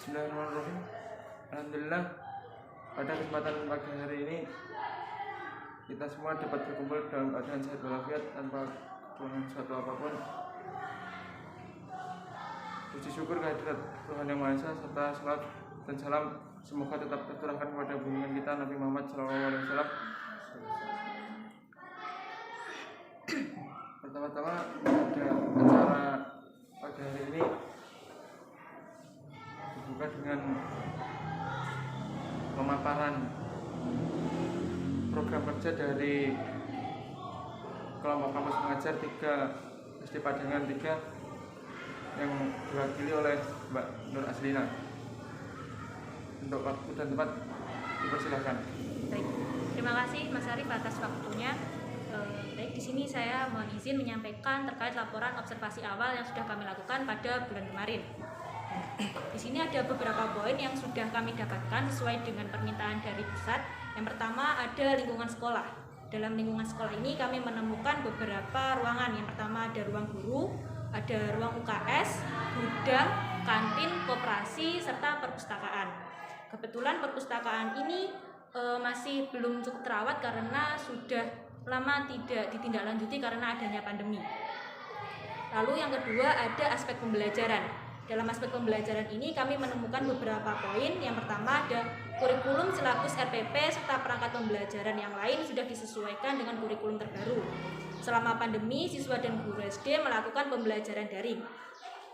Bismillahirrahmanirrahim. Alhamdulillah, pada kesempatan pagi hari ini kita semua dapat berkumpul dalam keadaan sehat walafiat tanpa kekurangan suatu apapun. Puji syukur kehadirat Tuhan Yang Maha Esa serta salat dan salam semoga tetap tercurahkan kepada junjungan kita Nabi Muhammad SAW. Pertama-tama ada acara pagi hari ini dibuka dengan pemaparan program kerja dari kelompok kampus mengajar 3 SD Padangan 3 yang diwakili oleh Mbak Nur Aslina. Untuk waktu dan tempat dipersilakan. Baik, terima kasih Mas Arif atas waktunya. Baik, di sini saya mohon izin menyampaikan terkait laporan observasi awal yang sudah kami lakukan pada bulan kemarin. Di sini ada beberapa poin yang sudah kami dapatkan sesuai dengan permintaan dari pusat. Yang pertama ada lingkungan sekolah. Dalam lingkungan sekolah ini kami menemukan beberapa ruangan. Yang pertama ada ruang guru, ada ruang UKS, gudang, kantin, koperasi, serta perpustakaan. Kebetulan perpustakaan ini masih belum cukup terawat karena sudah lama tidak ditindaklanjuti karena adanya pandemi. Lalu yang kedua ada aspek pembelajaran. Dalam aspek pembelajaran ini kami menemukan beberapa poin. Yang pertama ada kurikulum, silabus, RPP, serta perangkat pembelajaran yang lain sudah disesuaikan dengan kurikulum terbaru. Selama pandemi, siswa dan guru SD melakukan pembelajaran daring.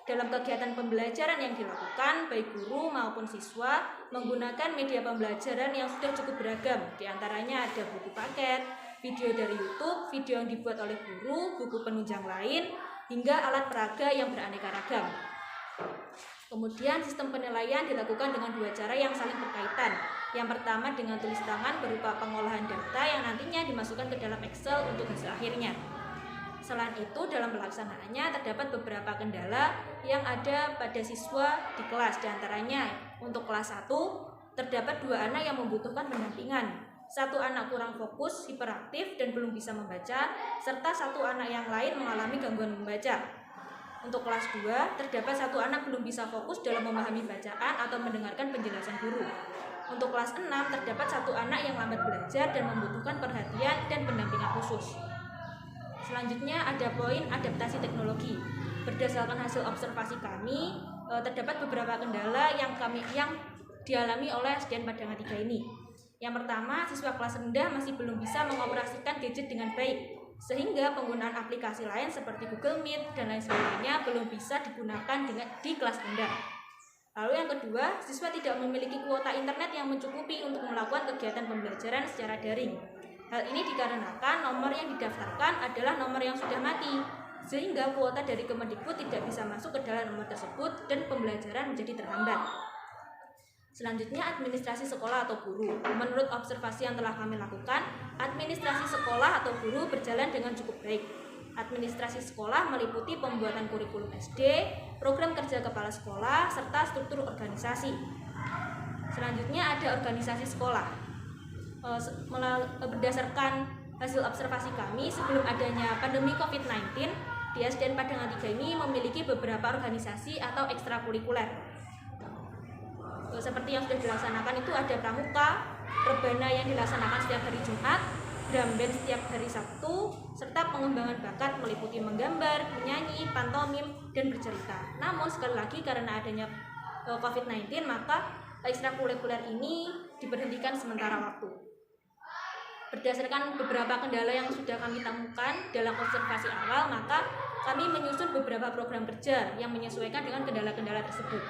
Dalam kegiatan pembelajaran yang dilakukan, baik guru maupun siswa menggunakan media pembelajaran yang sudah cukup beragam. Di antaranya ada buku paket, video dari YouTube, video yang dibuat oleh guru, buku penunjang lain, hingga alat peraga yang beraneka ragam. Kemudian sistem penilaian dilakukan dengan 2 cara yang saling berkaitan. Yang pertama dengan tulis tangan berupa pengolahan data yang nantinya dimasukkan ke dalam Excel untuk hasil akhirnya. Selain itu dalam pelaksanaannya terdapat beberapa kendala yang ada pada siswa di kelas. Di antaranya untuk kelas 1 terdapat 2 anak yang membutuhkan pendampingan. 1 anak kurang fokus, hiperaktif dan belum bisa membaca, serta 1 anak yang lain mengalami gangguan membaca. Untuk kelas 2, terdapat 1 anak belum bisa fokus dalam memahami bacaan atau mendengarkan penjelasan guru. Untuk kelas 6, terdapat 1 anak yang lambat belajar dan membutuhkan perhatian dan pendampingan khusus. Selanjutnya ada poin adaptasi teknologi. Berdasarkan hasil observasi kami, terdapat beberapa kendala yang dialami oleh SDN Padangan 3 ini. Yang pertama, siswa kelas rendah masih belum bisa mengoperasikan gadget dengan baik, sehingga penggunaan aplikasi lain seperti Google Meet dan lain sebagainya belum bisa digunakan di kelas rendah. Lalu yang kedua, siswa tidak memiliki kuota internet yang mencukupi untuk melakukan kegiatan pembelajaran secara daring. Hal ini dikarenakan nomor yang didaftarkan adalah nomor yang sudah mati, sehingga kuota dari Kemendikbud tidak bisa masuk ke dalam nomor tersebut dan pembelajaran menjadi terhambat. Selanjutnya administrasi sekolah atau guru. Menurut observasi yang telah kami lakukan, administrasi sekolah atau guru berjalan dengan cukup baik. Administrasi sekolah meliputi pembuatan kurikulum SD, program kerja kepala sekolah, serta struktur organisasi. Selanjutnya ada organisasi sekolah. Berdasarkan hasil observasi kami, sebelum adanya pandemi COVID-19, di SDN Padangan 3 ini memiliki beberapa organisasi atau ekstrakurikuler. Seperti yang sudah dilaksanakan itu ada pramuka, rebana yang dilaksanakan setiap hari Jumat, drum band setiap hari Sabtu, serta pengembangan bakat meliputi menggambar, menyanyi, pantomim, dan bercerita. Namun sekali lagi karena adanya COVID-19 maka ekstrakurikuler ini diberhentikan sementara waktu. Berdasarkan beberapa kendala yang sudah kami temukan dalam observasi awal, maka kami menyusun beberapa program kerja yang menyesuaikan dengan kendala-kendala tersebut.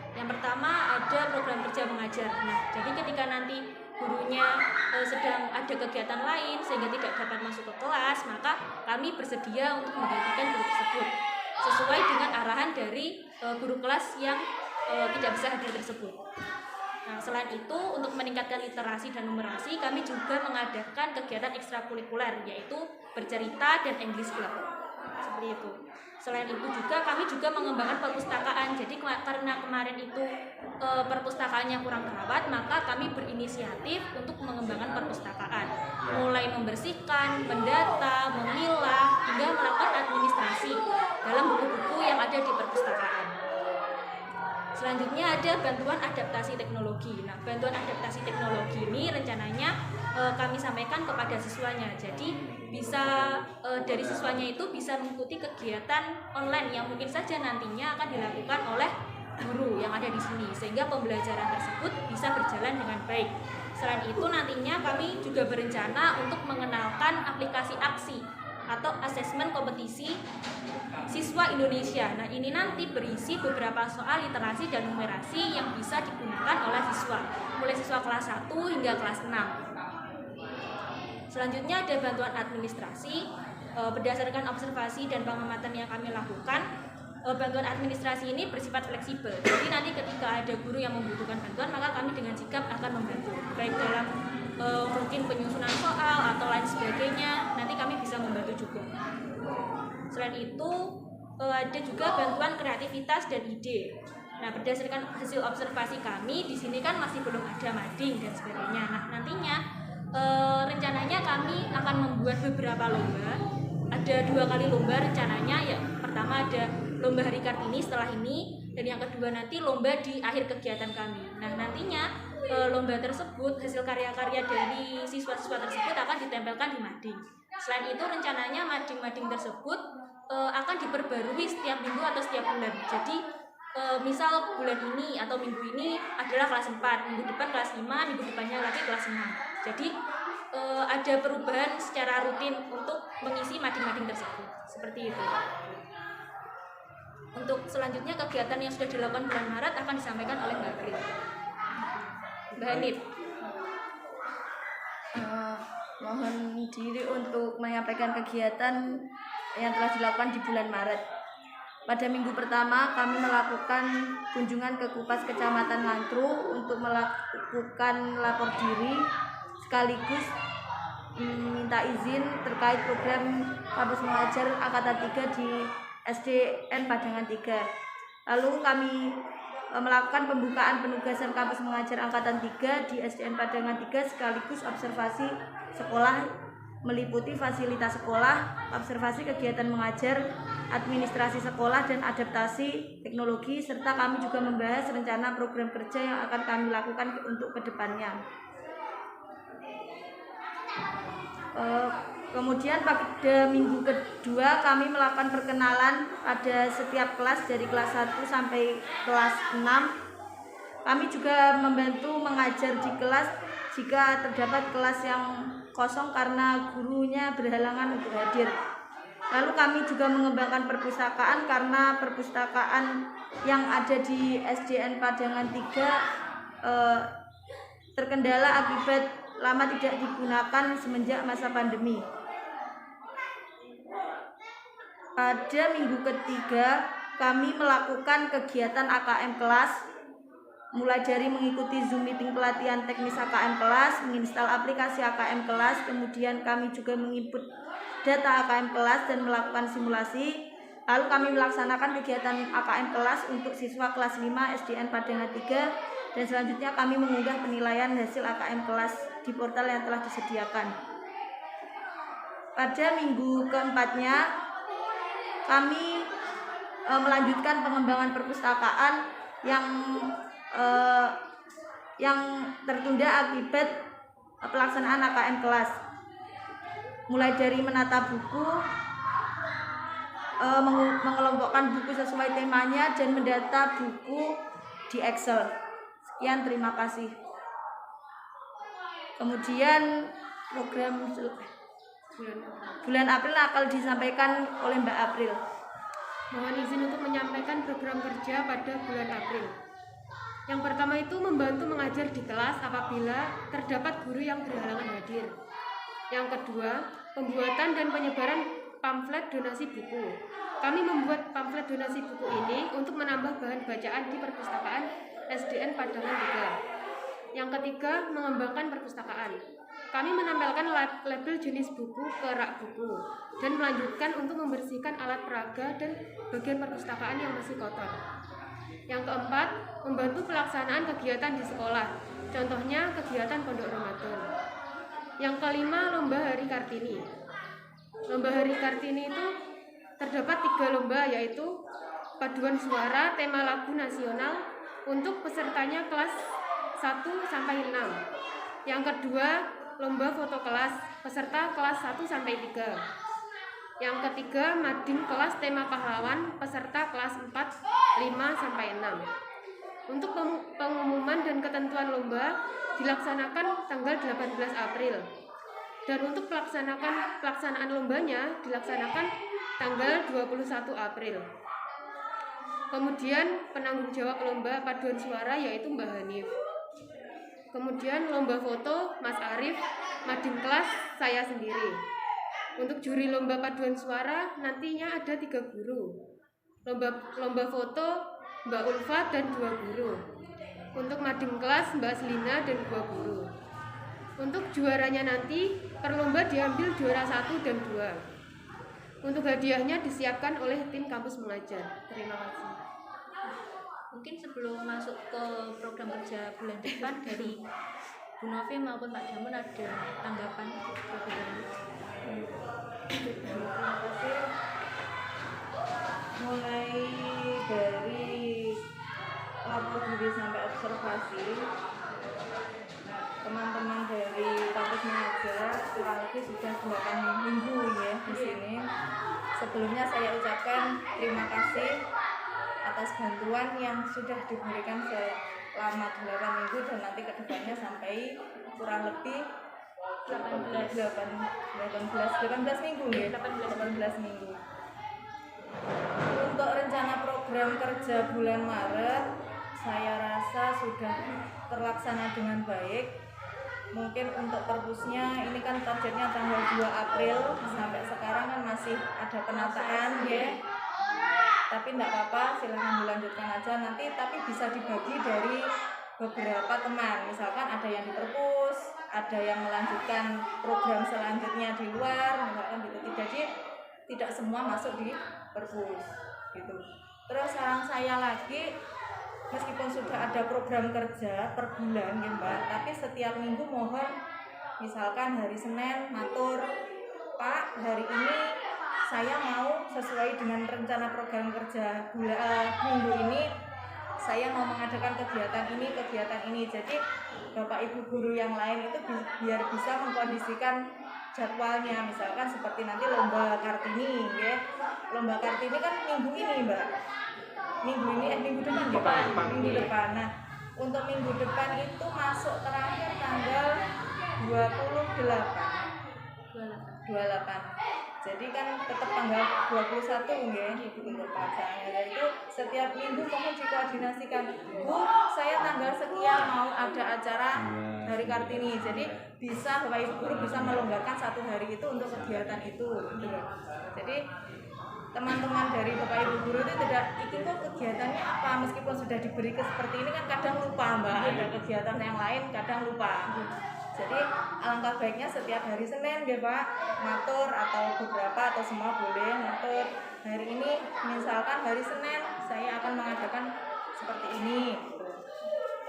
Yang pertama ada program kerja mengajar. Nah, jadi ketika nanti gurunya sedang ada kegiatan lain sehingga tidak dapat masuk ke kelas, maka kami bersedia untuk menggantikan guru tersebut sesuai dengan arahan dari guru kelas yang tidak bisa hadir tersebut. Nah, selain itu untuk meningkatkan literasi dan numerasi, kami juga mengadakan kegiatan ekstrakurikuler yaitu bercerita dan English Club. Seperti itu. Selain itu juga kami juga mengembangkan perpustakaan. Jadi karena kemarin itu perpustakaannya kurang terawat, maka kami berinisiatif untuk mengembangkan perpustakaan. Mulai membersihkan, mendata, memilah, hingga melakukan administrasi dalam buku-buku yang ada di perpustakaan. Selanjutnya ada bantuan adaptasi teknologi. Nah, bantuan adaptasi teknologi ini rencananya kami sampaikan kepada siswanya. Jadi bisa dari siswanya itu bisa mengikuti kegiatan online yang mungkin saja nantinya akan dilakukan oleh guru yang ada di sini, sehingga pembelajaran tersebut bisa berjalan dengan baik. Selain itu nantinya kami juga berencana untuk mengenalkan aplikasi aksi atau asesmen kompetisi siswa Indonesia. Nah, ini nanti berisi beberapa soal literasi dan numerasi yang bisa digunakan oleh siswa, mulai siswa kelas 1 hingga kelas 6. Selanjutnya ada bantuan administrasi. Berdasarkan observasi dan pengamatan yang kami lakukan, bantuan administrasi ini bersifat fleksibel. Jadi nanti ketika ada guru yang membutuhkan bantuan, maka kami dengan sigap akan membantu, baik dalam mungkin penyusunan soal atau lain sebagainya. Nanti kami bisa membantu juga. Selain itu ada juga bantuan kreativitas dan ide. Nah, berdasarkan hasil observasi kami di sini kan masih belum ada mading dan sebagainya. Nah, nantinya rencananya kami akan membuat beberapa lomba. Ada 2 kali lomba rencananya. Ya, pertama ada lomba hari Kartini setelah ini, dan yang kedua nanti lomba di akhir kegiatan kami. Nah, nantinya lomba tersebut, hasil karya-karya dari siswa-siswa tersebut akan ditempelkan di mading. Selain itu rencananya mading-mading tersebut akan diperbarui setiap minggu atau setiap bulan. Jadi misal bulan ini atau minggu ini adalah kelas 4, minggu depan kelas 5, minggu depannya lagi kelas 6. Jadi ada perubahan secara rutin untuk mengisi mading-mading tersebut. Seperti itu. Untuk selanjutnya kegiatan yang sudah dilakukan bulan Maret akan disampaikan oleh Mbak April. Mbak Hanif. Mohon diri untuk menyampaikan kegiatan yang telah dilakukan di bulan Maret. Pada minggu pertama kami melakukan kunjungan ke Kupas Kecamatan Ngantru untuk melakukan lapor diri sekaligus minta izin terkait program kampus mengajar angkatan 3 di SDN Padangan 3. Lalu kami melakukan pembukaan penugasan kampus mengajar angkatan 3 di SDN Padangan 3 sekaligus observasi sekolah meliputi fasilitas sekolah, observasi kegiatan mengajar, administrasi sekolah, dan adaptasi teknologi, serta kami juga membahas rencana program kerja yang akan kami lakukan untuk kedepannya. Kemudian pada minggu kedua kami melakukan perkenalan pada setiap kelas dari kelas 1 sampai kelas 6. Kami juga membantu mengajar di kelas jika terdapat kelas yang kosong karena gurunya berhalangan untuk hadir. Lalu kami juga mengembangkan perpustakaan karena perpustakaan yang ada di SDN Padangan 3 terkendala akibat lama tidak digunakan semenjak masa pandemi. Pada minggu ketiga kami melakukan kegiatan AKM kelas, mulai dari mengikuti Zoom meeting pelatihan teknis AKM kelas, menginstal aplikasi AKM kelas, kemudian kami juga menginput data AKM kelas dan melakukan simulasi. Lalu kami melaksanakan kegiatan AKM kelas untuk siswa kelas 5 SDN Padangan 3, dan selanjutnya kami mengunggah penilaian hasil AKM kelas di portal yang telah disediakan. Pada minggu keempatnya kami melanjutkan pengembangan perpustakaan yang tertunda akibat pelaksanaan AKM kelas, mulai dari menata buku, mengelompokkan buku sesuai temanya, dan mendata buku di Excel. Sekian, terima kasih. Kemudian program bulan April akan disampaikan oleh Mbak April. Mohon izin untuk menyampaikan program kerja pada bulan April. Yang pertama itu membantu mengajar di kelas apabila terdapat guru yang berhalangan hadir. Yang kedua, pembuatan dan penyebaran pamflet donasi buku. Kami membuat pamflet donasi buku ini untuk menambah bahan bacaan di perpustakaan SDN Padangan 3. Yang ketiga, mengembangkan perpustakaan. Kami menempelkan label jenis buku ke rak buku dan melanjutkan untuk membersihkan alat peraga dan bagian perpustakaan yang masih kotor. Yang keempat, membantu pelaksanaan kegiatan di sekolah, contohnya kegiatan pondok Ramadan. Yang kelima, lomba Hari Kartini. Lomba Hari Kartini itu terdapat 3 lomba, yaitu paduan suara, tema lagu nasional, untuk pesertanya kelas 1 sampai 6. Yang kedua, lomba foto kelas peserta kelas 1 sampai 3. Yang ketiga, mading kelas tema pahlawan peserta kelas 4, 5 sampai 6. Untuk pengumuman dan ketentuan lomba dilaksanakan tanggal 18 April. Dan untuk pelaksanaan lombanya dilaksanakan tanggal 21 April. Kemudian penanggung jawab lomba paduan suara yaitu Mbak Hanif. Kemudian lomba foto Mas Arif, mading kelas saya sendiri. Untuk juri lomba paduan suara nantinya ada 3 guru. Lomba foto Mbak Ulfa dan 2 guru. Untuk mading kelas Mbak Selina dan 2 guru. Untuk juaranya nanti per lomba diambil juara 1 dan 2. Untuk hadiahnya disiapkan oleh tim kampus mengajar. Terima kasih. Mungkin sebelum masuk ke program kerja bulan depan dari Bu Novi maupun Pak Damun ada tanggapan Terima kasih. Mulai dari lapor diri sampai observasi, teman-teman dari kampus mengajar kurang lebih sudah 8 minggu ya di sini. Sebelumnya saya ucapkan terima kasih atas bantuan yang sudah diberikan selama 8 minggu dan nanti kedepannya sampai kurang lebih 18 minggu ya, 18 minggu. Untuk rencana program kerja bulan Maret saya rasa sudah terlaksana dengan baik. Mungkin untuk perpusnya ini kan targetnya tanggal 2 April, sampai sekarang kan masih ada penataan ya. Tapi enggak apa-apa, silahkan dilanjutkan aja nanti, tapi bisa dibagi dari beberapa teman. Misalkan ada yang di perpus, ada yang melanjutkan program selanjutnya di luar, misalkan gitu. Jadi tidak semua masuk di perpus gitu. Terus saran saya lagi, meskipun sudah ada program kerja per bulan ya Mbak, tapi setiap minggu mohon misalkan hari Senin matur, Pak hari ini saya mau sesuai dengan rencana program kerja minggu ini saya mau mengadakan kegiatan ini. Jadi Bapak Ibu guru yang lain itu biar bisa mengkondisikan jadwalnya. Misalkan seperti nanti lomba Kartini ya. Lomba Kartini kan minggu ini Mbak. Minggu depan. Nah, untuk minggu depan itu masuk terakhir tanggal 28. Jadi kan tetap tanggal 21 ya untuk pelaksanaannya. Dan itu setiap minggu mohon dikoordinasikan. Bu, saya tanggal sekian mau ada acara hari Kartini. Jadi bisa Bapak Ibu guru bisa melonggarkan 1 hari itu untuk kegiatan itu. Jadi teman-teman dari Bapak Ibu guru itu tidak ikut kok kegiatannya apa, meskipun sudah diberi seperti ini kan kadang lupa Mbak, ada kegiatan yang lain kadang lupa. Jadi alangkah baiknya setiap hari Senin ya Pak, matur atau beberapa atau semua boleh matur. Hari ini misalkan hari Senin saya akan mengadakan seperti ini gitu.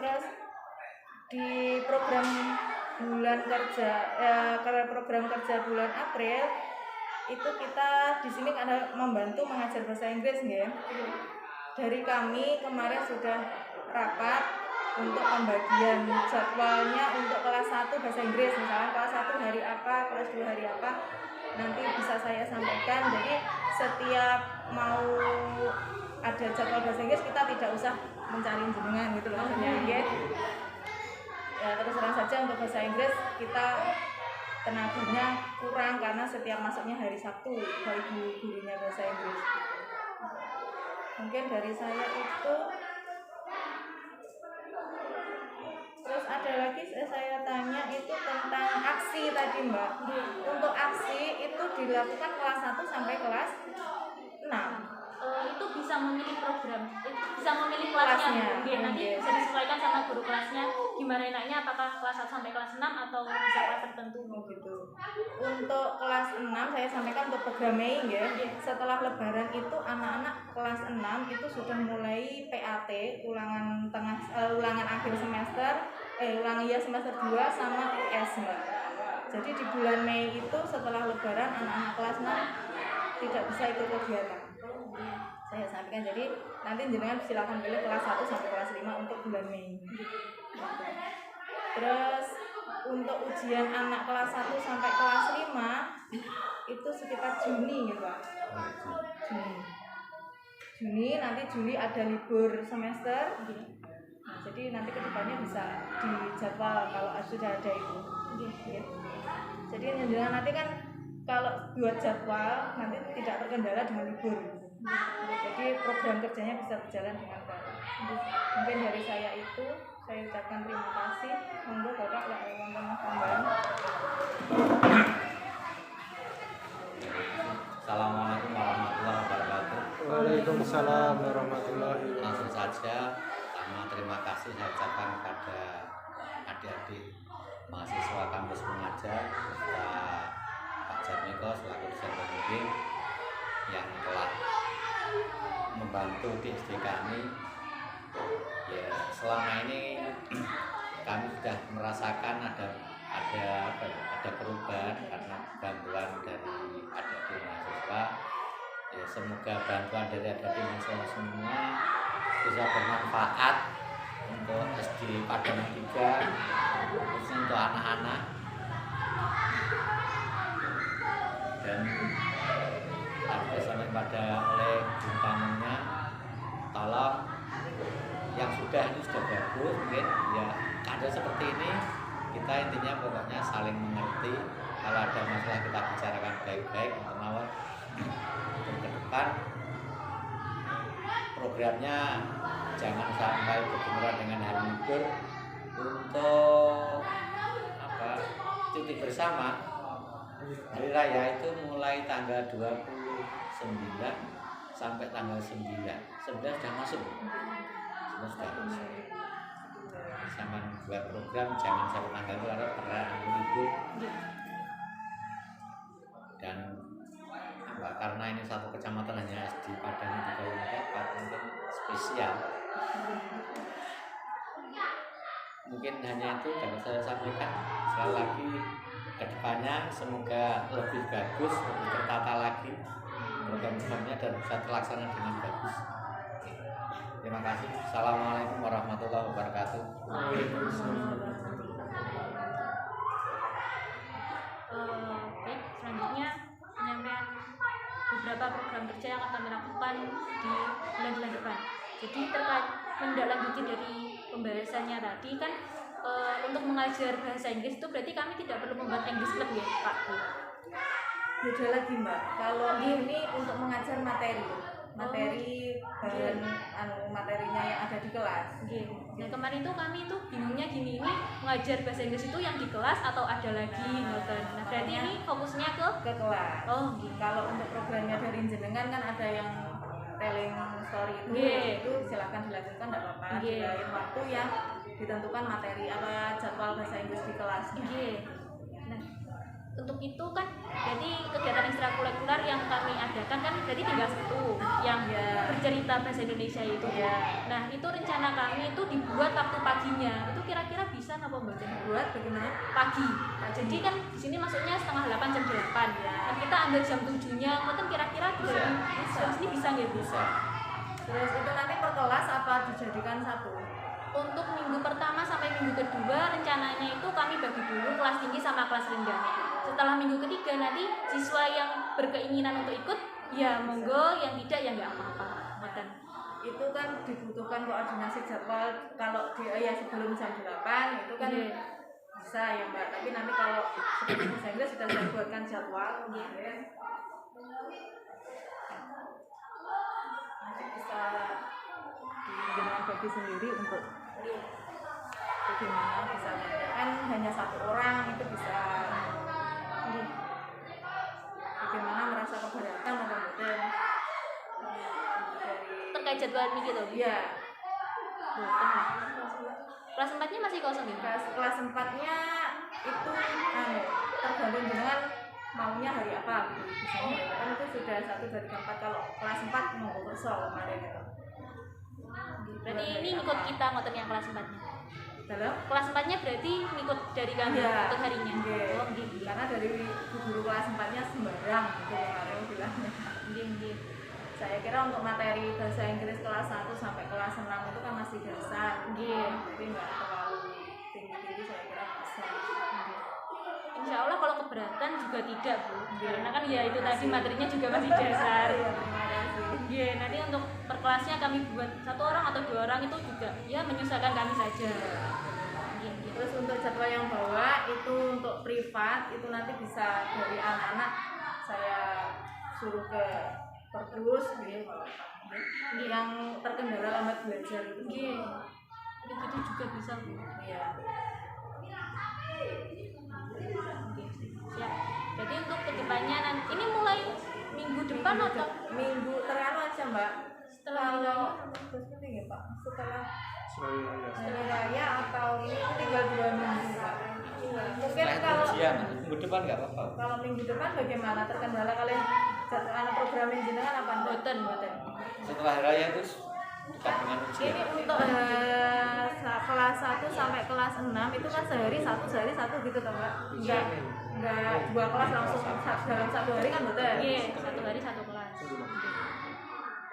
Terus di program kerja bulan April itu kita di sini ada membantu mengajar bahasa Inggris ya. Dari kami kemarin sudah rapat untuk pembagian jadwalnya untuk kelas 1 bahasa Inggris, misalnya kelas 1 hari apa, kelas 2 hari apa, nanti bisa saya sampaikan. Jadi setiap mau ada jadwal bahasa Inggris kita tidak usah mencari jenengan gitu loh ya. Ya terus terang saja untuk bahasa Inggris kita tenaganya kurang karena setiap masuknya hari Sabtu bagi gurunya bahasa Inggris. Mungkin dari saya itu. Terus ada lagi saya tanya itu tentang aksi tadi Mbak. Untuk aksi itu dilakukan kelas 1 sampai kelas 6. Itu bisa memilih program, bisa memilih kelasnya. Nanti bisa disesuaikan sama guru kelasnya. Gimana enaknya, apakah kelas 1 sampai kelas 6 atau bisa kelas tertentu? Gitu. Untuk kelas 6 saya sampaikan untuk program Mei ya. Setelah Lebaran itu anak-anak kelas 6 itu sudah mulai PAT, ulangan akhir semester, semester 2 sama US Mbak. Jadi di bulan Mei itu setelah Lebaran anak-anak kelas 6 tidak bisa ikut kegiatan. Saya saya sampaikan. Jadi nanti jenengan silakan pilih kelas 1 sampai kelas 5 untuk bulan Mei. Terus untuk ujian anak kelas 1 sampai kelas 5 itu sekitar Juni gitu Pak. Juni nanti Juli ada libur semester. Nah, jadi nanti kedepannya bisa dijadwal kalau sudah ada itu. Jadi jenengan nanti kan kalau buat jadwal nanti tidak terkendala dengan libur. Jadi program kerjanya bisa berjalan dengan baik. Mungkin dari saya itu saya ucapkan terima kasih. Monggo Bapak wonten tambahan. Assalamualaikum warahmatullahi wabarakatuh. Waalaikumsalam warahmatullahi wabarakatuh. Langsung saja, pertama terima kasih saya ucapkan kepada adik-adik mahasiswa kampus mengajar serta Pak Jatmiko selaku dosen pembimbing yang telah membantu di SD kami. Ya, selama ini kami sudah merasakan ada perubahan karena bantuan dari adik-adik mahasiswa. Ya, semoga bantuan dari adik-adik mahasiswa semua bisa bermanfaat untuk SD Padangan 3, khususnya untuk anak-anak. Dan sampai pada oleh bintangnya, tolong yang sudah ini sudah bagus, mungkin ya ada seperti ini. Kita intinya pokoknya saling mengerti. Kalau ada masalah kita bicarakan baik-baik untuk mawar. Untuk ke depan programnya jangan sampai berbenturan dengan hari libur. Untuk cuti bersama hari raya itu mulai tanggal 29 sampai tanggal 9 sudah masuk. Sudah masuk. Sama buat program jangan sampai tanggal itu karena pernah libur. Dan karena ini satu kecamatan hanya di Padangan 3 yang dapat, mungkin spesial. Mungkin hanya itu dapat saya sampaikan. Sekali lagi kedepannya semoga lebih bagus, lebih tertata lagi program-programnya dan bisa terlaksana dengan bagus. Terima kasih. Assalamualaikum warahmatullahi wabarakatuh. Baik, selanjutnya penyampaian beberapa program kerja yang akan kami lakukan di bulan-bulan depan. Jadi terkait menindaklanjuti dari pembahasannya tadi kan untuk mengajar bahasa Inggris itu berarti kami tidak perlu membuat English Club ya Pak Bu? Beda lagi Mbak. Kalau ini untuk mengajar materi bahan materinya yang ada di kelas. Nah kemarin itu kami itu bingungnya gini, ini mengajar bahasa Inggris itu yang di kelas atau ada lagi ngoten. Nah berarti ini fokusnya ke kelas. Oh gitu. Kalau untuk programnya dari jenengan kan ada yang telling story itu silakan dilanjutkan, tidak apa-apa. Di lain waktu yang ditentukan materi apa jadwal bahasa Inggris di kelas. Nah untuk itu kan jadi kegiatan ekstrakurikuler yang kami adakan kan jadi tinggal satu yang bercerita bahasa Indonesia itu. Nah itu rencana kami itu dibuat waktu paginya. Itu kira-kira bisa napa Mbak? Buat bagaimana? Pagi. Nah, jadi kan di sini masuknya 7:30 jam 8. Nah, kita ambil jam 7-nya. Mungkin kira-kira bisa. Di sini bisa nggak bisa? Terus itu nanti per kelas apa dijadikan satu? Untuk minggu pertama sampai minggu kedua rencananya itu kami bagi dulu kelas tinggi sama kelas rendah. Setelah minggu ketiga nanti siswa yang berkeinginan untuk ikut ya monggo, yang tidak ya nggak apa-apa. Itu kan dibutuhkan koordinasi jadwal. Kalau sebelum jam 8 itu kan bisa ya Mbak. Tapi nanti kalau seperti bahasa Inggris sudah saya buatkan jadwal. Nanti bisa dengan bagi sendiri untuk bagaimana bisa kan hanya satu orang itu bisa bagaimana merasa keberatan atau kemudian terkait jadwal ini gitu. Iya. Kelas 4-nya masih kosong ya? Kelas 4-nya itu tergantung dengan maunya hari apa gitu. Misalnya kan itu sudah 1, 2, 3, 4. Kalau kelas 4 mau bersol kemarin itu. Berarti ini ngikut kita ngotot yang kelas 4-nya. Dalam kelas 4-nya berarti ngikut dari kami untuk harinya. Oh, karena dari guru kelas 4-nya sembarang gitu kemarin bilangnya. Saya kira untuk materi bahasa Inggris kelas 1 sampai kelas 6 itu kan masih dasar, tapi nggak terlalu tinggi-tinggi, saya kira bisa. Insya Allah kalau keberatan juga tidak Bu, karena kan ya itu tadi materinya juga masih dasar. Iya, terima kasih. Iya, nanti untuk per kelasnya kami buat 1 orang atau 2 orang itu juga ya menyesuaikan kami saja. Iya, gitu. Terus untuk jadwal yang bawah itu untuk privat itu nanti bisa dari anak-anak saya suruh ke perpus gitu, yang terkendala lambat belajar itu. Iya, gitu juga bisa Bu. Iya. Siap. Jadi untuk kedepannya nanti ini mulai minggu depan atau Minggu terlalu aja Mbak. Setelah Kalau terus ya Pak, setelah Semuanya. hari raya atau ini tinggal 2 minggu Pak. Mungkin Setelah itu kalau ujian, minggu depan nggak apa-apa. kalau minggu depan bagaimana, terkendala kalian jadwal program jenengan apa? boten. Setelah hari raya itu dekat dengan ujian. Ini untuk kelas 1 sampai kelas 6 itu kan sehari satu gitu toh Mbak? Enggak 2 kelas langsung dalam 1 hari kan betul? Iya, 1 hari 1 kelas.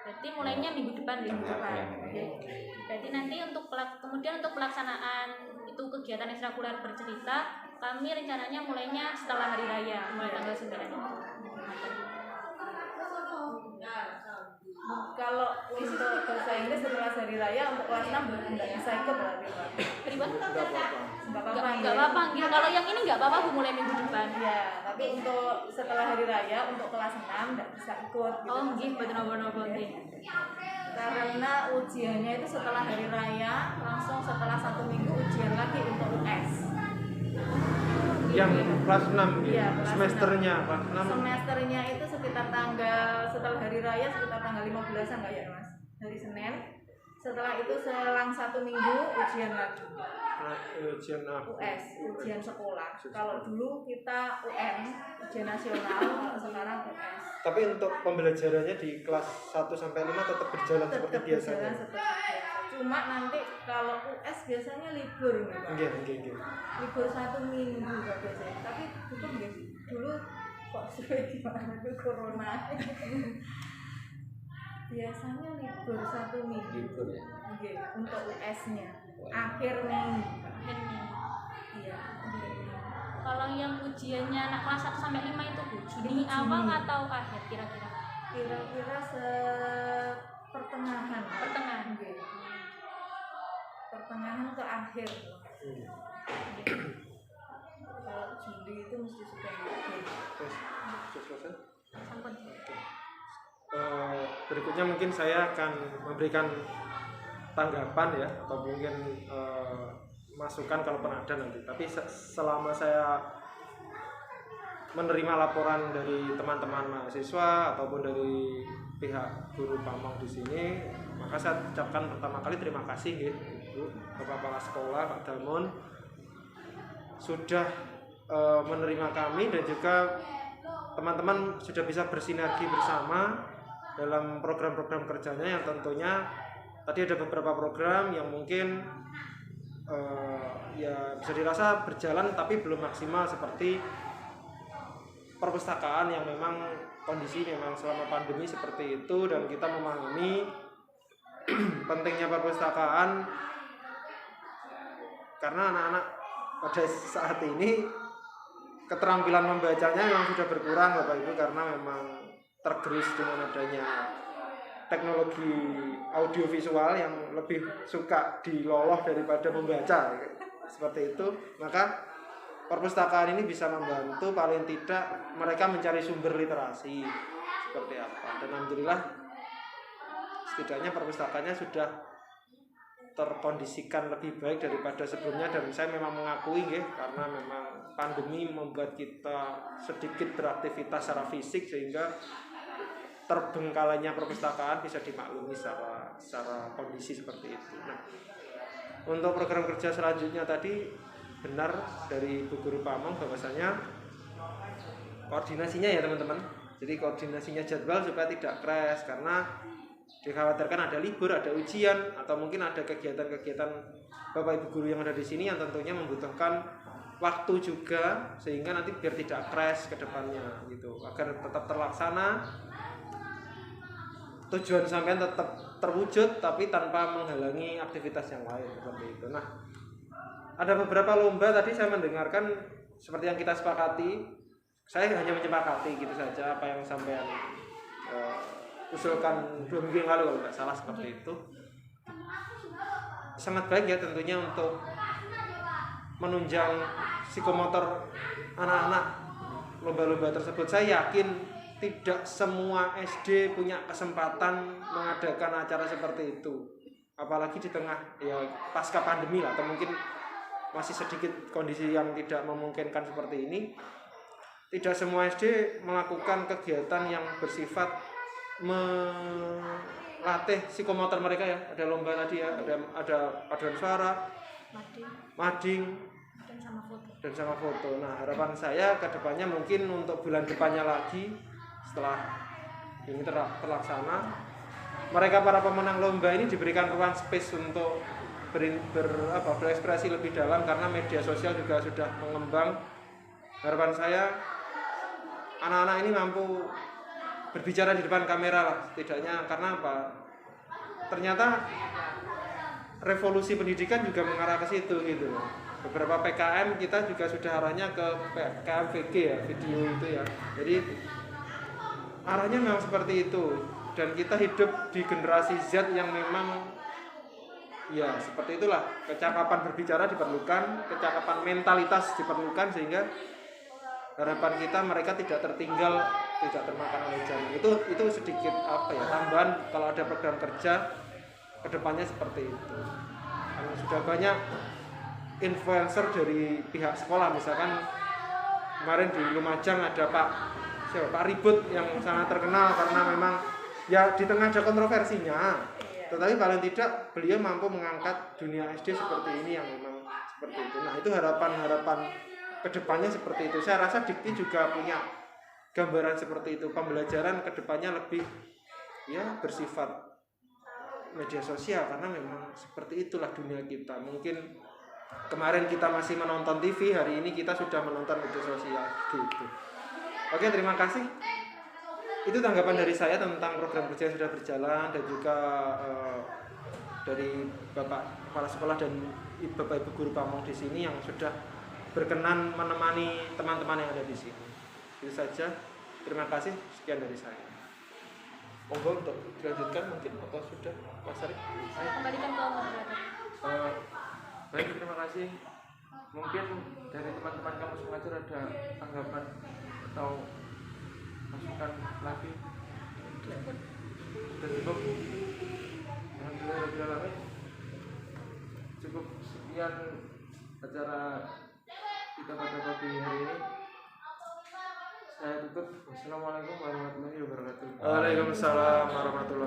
Berarti mulainya minggu depan. Berarti nanti kemudian untuk pelaksanaan itu kegiatan ekstrakurikuler bercerita, kami rencananya mulainya setelah hari raya, mulai tanggal 9 itu. Kalau untuk bahasa Inggris setelah hari raya untuk kelas 6 enggak bisa ikut berarti Pak? Pribadi Enggak apa-apa. nggak apa-apa, gitu. Kalau yang ini nggak apa-apa Bu, mulai minggu depan. Ya, tapi untuk setelah hari raya untuk kelas 6 enggak bisa ikut gitu. Oh, nggih, boten napa-napa nggih. Karena ujiannya itu setelah hari raya, langsung setelah 1 minggu ujian lagi untuk US. Yang kelas 6 gitu. Iya, kelas Semesternya kelas 6. Semesternya itu sekitar setelah hari raya sekitar tanggal 15-an enggak ya Mas? Hari Senin. Setelah itu selang 1 minggu ujian lagi. Ujian apa? US, ujian sekolah. Kalau dulu kita UN, ujian nasional, kalau sekarang US. Tapi untuk pembelajarannya di kelas 1 sampai 5 tetap berjalan seperti Tetap biasanya. berjalan seperti biasa. Cuma nanti kalau US biasanya libur gitu. Nggih. Libur 1 minggu Pak biasanya. Tapi betul nggih, dulu kok suwe gimana itu corona. Biasanya libur 1 minggu. Libur ya. Nggih, untuk US-nya. Akhir minggu. Akhirnya. Iya. Kalau yang ujiannya anak kelas 1 sampai 5 itu Bu, Juni awal atau akhir kira-kira? Kira-kira pertengahan. Nggih. Pertengahan ke akhir. Kalau Juli itu mesti sudah libur. Sudah selesai. Sampun. Berikutnya mungkin saya akan memberikan tanggapan ya, atau mungkin masukan kalaupun ada nanti. Tapi selama saya menerima laporan dari teman-teman mahasiswa ataupun dari pihak guru pamong di sini, maka saya ucapkan pertama kali terima kasih ya, Ibu, Bapak Kepala Sekolah, Pak Damun, sudah menerima kami dan juga teman-teman sudah bisa bersinergi bersama dalam program-program kerjanya yang tentunya tadi ada beberapa program yang mungkin ya bisa dirasa berjalan tapi belum maksimal, seperti perpustakaan yang memang kondisi memang selama pandemi seperti itu, dan kita memahami pentingnya perpustakaan karena anak-anak pada saat ini keterampilan membacanya memang sudah berkurang Bapak Ibu, karena memang tergerus dengan adanya teknologi audiovisual yang lebih suka diloloh daripada membaca seperti itu. Maka perpustakaan ini bisa membantu paling tidak mereka mencari sumber literasi seperti apa, dan alhamdulillah setidaknya perpustakaannya sudah terkondisikan lebih baik daripada sebelumnya, dan saya memang mengakui ya, karena memang pandemi membuat kita sedikit beraktivitas secara fisik sehingga terbengkalainya perpustakaan bisa dimaklumi secara kondisi seperti itu. Nah, untuk program kerja selanjutnya tadi benar dari Bu Guru Pamong bahwasanya koordinasinya ya teman-teman. Jadi koordinasinya jadwal supaya tidak crash, karena dikhawatirkan ada libur, ada ujian, atau mungkin ada kegiatan-kegiatan Bapak Ibu guru yang ada di sini yang tentunya membutuhkan waktu juga, sehingga nanti biar tidak crash ke depannya gitu, agar tetap terlaksana tujuan sampean tetap terwujud tapi tanpa menghalangi aktivitas yang lain seperti itu. Nah, ada beberapa lomba tadi saya mendengarkan seperti yang kita sepakati. Saya hanya menyepakati gitu saja apa yang sampean usulkan 2 minggu yang lalu kalau nggak salah seperti itu. Sangat baik ya tentunya untuk menunjang psikomotor anak-anak lomba-lomba tersebut. Saya yakin tidak semua SD punya kesempatan mengadakan acara seperti itu, apalagi di tengah ya pasca pandemi lah, atau mungkin masih sedikit kondisi yang tidak memungkinkan seperti ini. Tidak semua SD melakukan kegiatan yang bersifat melatih psikomotor mereka ya. Ada lomba tadi ya, ada paduan suara, mading dan sama foto. Nah, harapan saya ke depannya mungkin untuk bulan depannya lagi setelah ini terlaksana, mereka para pemenang lomba ini diberikan ruang space untuk berekspresi lebih dalam karena media sosial juga sudah mengembang. Harapan saya anak-anak ini mampu berbicara di depan kamera lah setidaknya, karena apa? Ternyata revolusi pendidikan juga mengarah ke situ gitu. Beberapa PKM kita juga sudah arahnya ke PKM VG ya, video itu ya. Jadi arahnya memang seperti itu, dan kita hidup di generasi Z yang memang ya seperti itulah. Kecakapan berbicara diperlukan, kecakapan mentalitas diperlukan, sehingga harapan kita mereka tidak tertinggal, tidak termakan oleh zaman. Itu sedikit tambahan kalau ada program kerja kedepannya seperti itu. Karena sudah banyak influencer dari pihak sekolah, misalkan kemarin di Lumajang ada Pak Ribut yang sangat terkenal karena memang ya di tengah ada kontroversinya, tetapi paling tidak beliau mampu mengangkat dunia SD seperti ini yang memang seperti itu. Nah, itu harapan kedepannya seperti itu. Saya rasa Dikti juga punya gambaran seperti itu. Pembelajaran kedepannya lebih ya bersifat media sosial, karena memang seperti itulah dunia kita. Mungkin kemarin kita masih menonton TV, hari ini kita sudah menonton media sosial gitu. Oke, terima kasih. Itu tanggapan dari saya tentang program kerja yang sudah berjalan, dan juga dari Bapak Kepala Sekolah dan Bapak Ibu Guru Pamong di sini yang sudah berkenan menemani teman-teman yang ada di sini. Itu saja. Terima kasih. Sekian dari saya. Monggo untuk dilanjutkan mungkin, atau sudah Mas Arif? Saya kembalikan ke moderator. Baik, terima kasih. Mungkin dari teman-teman kampus mengajar ada tanggapan atau masukan lagi? Sudah cukup? Alhamdulillah, cukup sekian acara kita pada pagi hari ini. Saya tutup. Wassalamualaikum warahmatullahi wabarakatuh. Waalaikumsalam warahmatullahi wabarakatuh.